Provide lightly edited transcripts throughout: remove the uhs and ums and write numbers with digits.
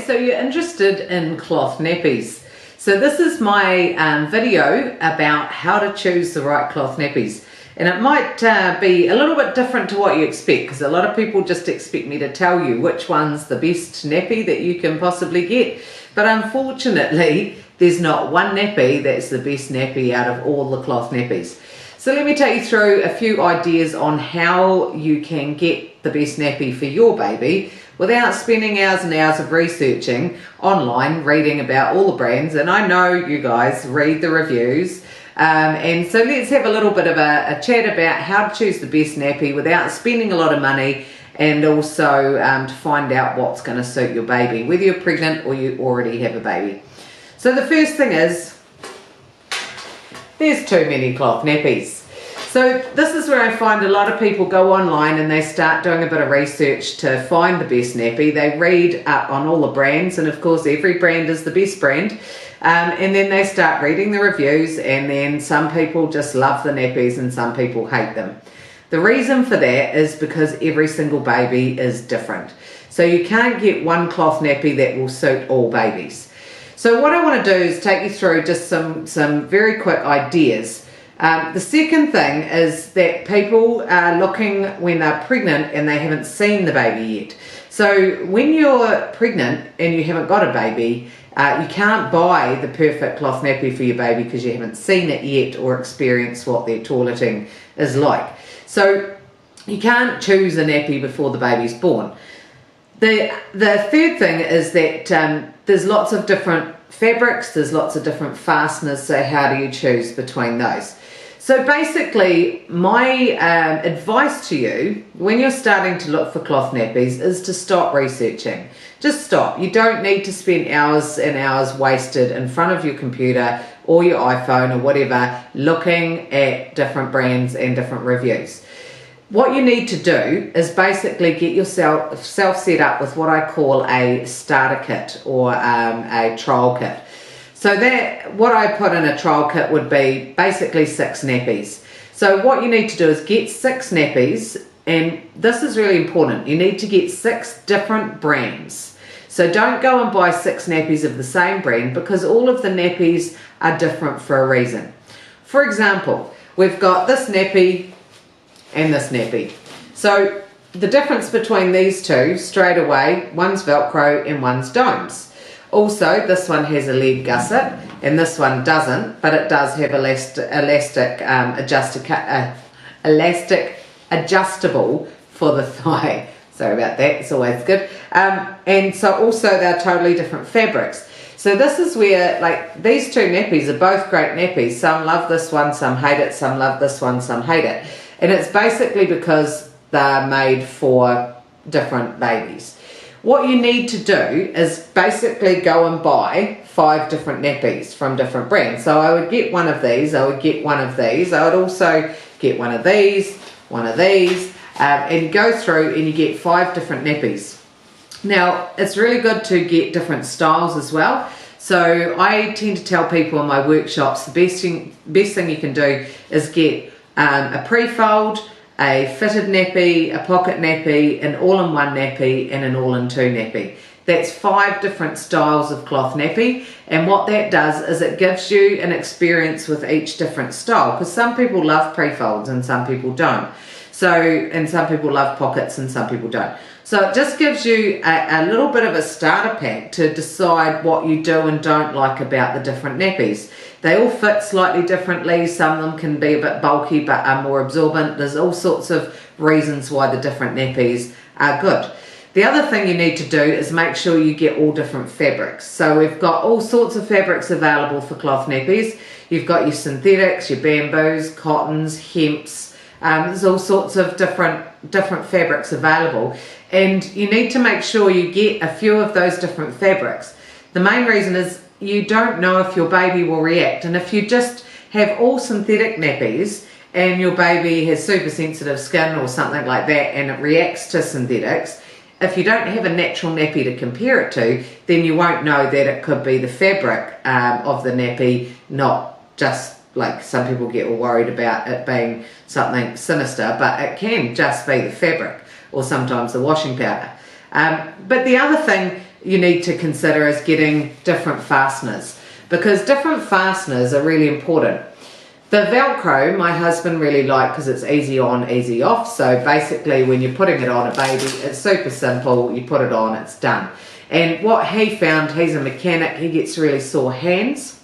Okay, so you're interested in cloth nappies. So this is my video about how to choose the right cloth nappies. And it might be a little bit different to what you expect, because a lot of people just expect me to tell you which one's the best nappy that you can possibly get. But unfortunately, there's not one nappy that's the best nappy out of all the cloth nappies. So let me take you through a few ideas on how you can get the best nappy for your baby without spending hours and hours of researching online, reading about all the brands. And I know you guys read the reviews. And so let's have a little bit of a chat about how to choose the best nappy without spending a lot of money, and also to find out what's going to suit your baby, whether you're pregnant or you already have a baby. So the first thing is, there's too many cloth nappies. So this is where I find a lot of people go online and they start doing a bit of research to find the best nappy. They read up on all the brands, and of course every brand is the best brand. And then they start reading the reviews, and then some people just love the nappies and some people hate them. The reason for that is because every single baby is different. So you can't get one cloth nappy that will suit all babies. So what I want to do is take you through just some very quick ideas. The second thing is that people are looking when they're pregnant and they haven't seen the baby yet. So when you're pregnant and you haven't got a baby, you can't buy the perfect cloth nappy for your baby because you haven't seen it yet or experienced what their toileting is like. So you can't choose a nappy before the baby's born. The third thing is that there's lots of different fabrics, there's lots of different fasteners, so how do you choose between those? So basically, my advice to you when you're starting to look for cloth nappies is to stop researching. Just stop. You don't need to spend hours and hours wasted in front of your computer or your iPhone or whatever looking at different brands and different reviews. What you need to do is basically get yourself set up with what I call a starter kit or a trial kit. So that, what I put in a trial kit would be basically 6 nappies. So what you need to do is get 6 nappies, and this is really important. You need to get 6 different brands. So don't go and buy 6 nappies of the same brand, because all of the nappies are different for a reason. For example, we've got this nappy and this nappy. So the difference between these two straight away, one's Velcro and one's domes. Also, this one has a leg gusset and this one doesn't, but it does have elastic adjustable for the thigh. Sorry about that, it's always good. And so also they're totally different fabrics. So this is where, like, these two nappies are both great nappies. Some love this one, some hate it, some love this one, some hate it. And it's basically because they're made for different babies. What you need to do is basically go and buy 5 different nappies from different brands. So I would get one of these, I would get one of these, I would also get one of these, and go through and you get 5 different nappies. Now, it's really good to get different styles as well. So I tend to tell people in my workshops, the best thing you can do is get a pre-fold, a fitted nappy, a pocket nappy, an all-in-one nappy, and an all-in-two nappy. That's 5 different styles of cloth nappy, and what that does is it gives you an experience with each different style, because some people love pre-folds and some people don't. So, and some people love pockets and some people don't. So it just gives you a little bit of a starter pack to decide what you do and don't like about the different nappies. They all fit slightly differently. Some of them can be a bit bulky but are more absorbent. There's all sorts of reasons why the different nappies are good. The other thing you need to do is make sure you get all different fabrics. So we've got all sorts of fabrics available for cloth nappies. You've got your synthetics, your bamboos, cottons, hemps. There's all sorts of different fabrics available, and you need to make sure you get a few of those different fabrics. The main reason is you don't know if your baby will react, and if you just have all synthetic nappies and your baby has super sensitive skin or something like that and it reacts to synthetics, if you don't have a natural nappy to compare it to, then you won't know that it could be the fabric of the nappy, not just, like, some people get all worried about it being something sinister, but it can just be the fabric or sometimes the washing powder. But the other thing you need to consider is getting different fasteners, because different fasteners are really important. The Velcro, my husband really liked because it's easy on, easy off. So basically when you're putting it on a baby, it's super simple. You put it on, it's done. And what he found, he's a mechanic, he gets really sore hands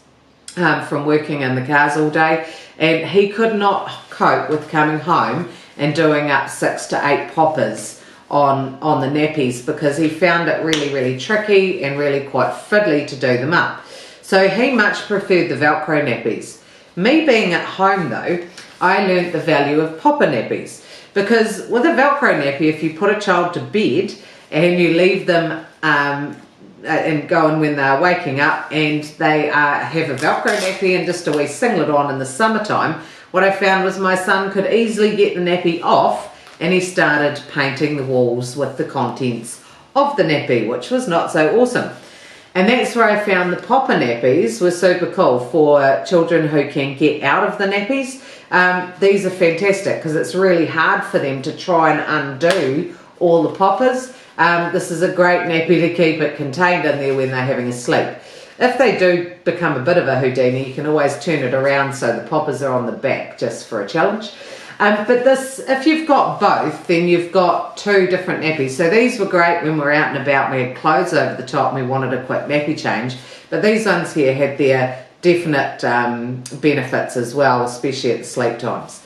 from working in the cars all day. And he could not cope with coming home and doing up 6 to 8 poppers on the nappies, because he found it really, really tricky and really quite fiddly to do them up. So he much preferred the Velcro nappies. Me being at home though, I learnt the value of popper nappies, because with a Velcro nappy, if you put a child to bed and you leave them and going when they're waking up and they have a Velcro nappy and just a wee singlet on in the summertime, what I found was my son could easily get the nappy off and he started painting the walls with the contents of the nappy, which was not so awesome. And that's where I found the popper nappies were super cool for children who can get out of the nappies. These are fantastic because it's really hard for them to try and undo all the poppers. This is a great nappy to keep it contained in there when they're having a sleep. If they do become a bit of a Houdini, you can always turn it around so the poppers are on the back just for a challenge. But this, if you've got both, then you've got 2 different nappies. So these were great when we were out and about, we had clothes over the top and we wanted a quick nappy change. But these ones here had their definite benefits as well, especially at the sleep times.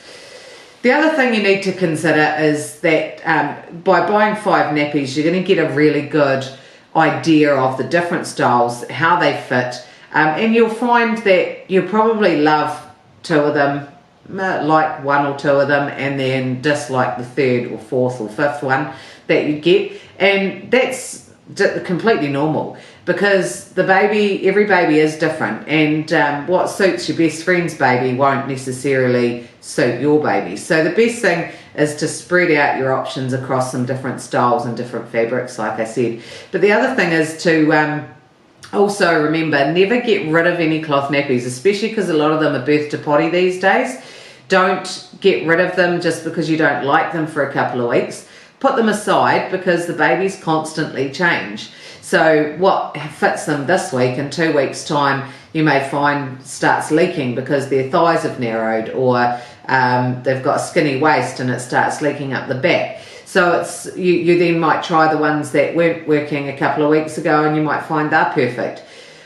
The other thing you need to consider is that by buying 5 nappies, you're going to get a really good idea of the different styles, how they fit, and you'll find that you'll probably love 2 of them, like 1 or 2 of them, and then dislike the 3rd or 4th or 5th one that you get. And that's completely normal, because the baby, every baby is different, and what suits your best friend's baby won't necessarily suit your baby. So the best thing is to spread out your options across some different styles and different fabrics, like I said. But the other thing is to also remember, never get rid of any cloth nappies, especially because a lot of them are birth to potty these days. Don't get rid of them just because you don't like them for a couple of weeks. Put them aside, because the babies constantly change. So what fits them this week, in 2 weeks' time, you may find starts leaking because their thighs have narrowed, or they've got a skinny waist and it starts leaking up the back. So it's you then might try the ones that weren't working a couple of weeks ago and you might find they're perfect.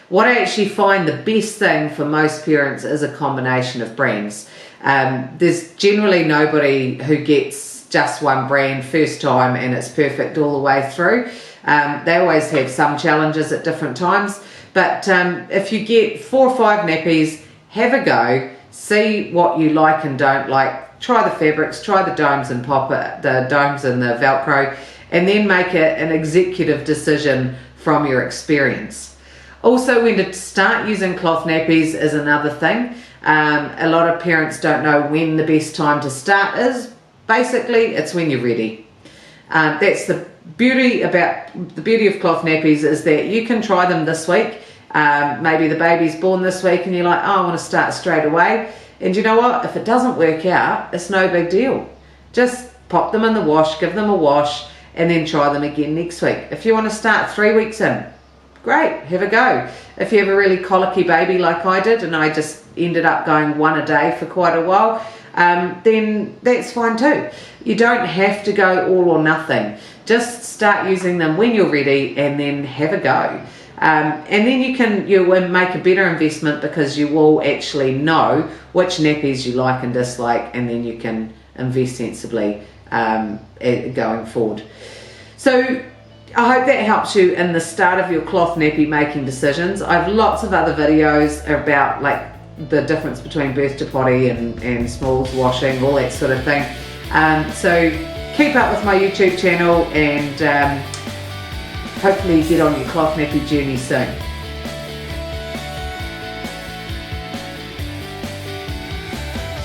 What I actually find the best thing for most parents is a combination of brands. There's generally nobody who gets just one brand first time and it's perfect all the way through. They always have some challenges at different times, but if you get 4 or 5 nappies, have a go, see what you like and don't like, try the fabrics, try the domes and the domes and the Velcro, and then make an executive decision from your experience. Also, when to start using cloth nappies is another thing. A lot of parents don't know when the best time to start is. Basically, it's when you're ready. That's the beauty of cloth nappies, is that you can try them this week. Maybe the baby's born this week and you're like, oh, I want to start straight away. And you know what? If it doesn't work out, it's no big deal. Just pop them in the wash, give them a wash, and then try them again next week. If you want to start 3 weeks in, great, have a go. If you have a really colicky baby like I did, and I just ended up going 1 a day for quite a while, then that's fine too. You don't have to go all or nothing. Just start using them when you're ready and then have a go. And then you'll make a better investment, because you will actually know which nappies you like and dislike, and then you can invest sensibly going forward. So I hope that helps you in the start of your cloth nappy making decisions. I have lots of other videos about like the difference between birth to potty and smalls washing, all that sort of thing. So keep up with my YouTube channel, and hopefully get on your cloth nappy journey soon.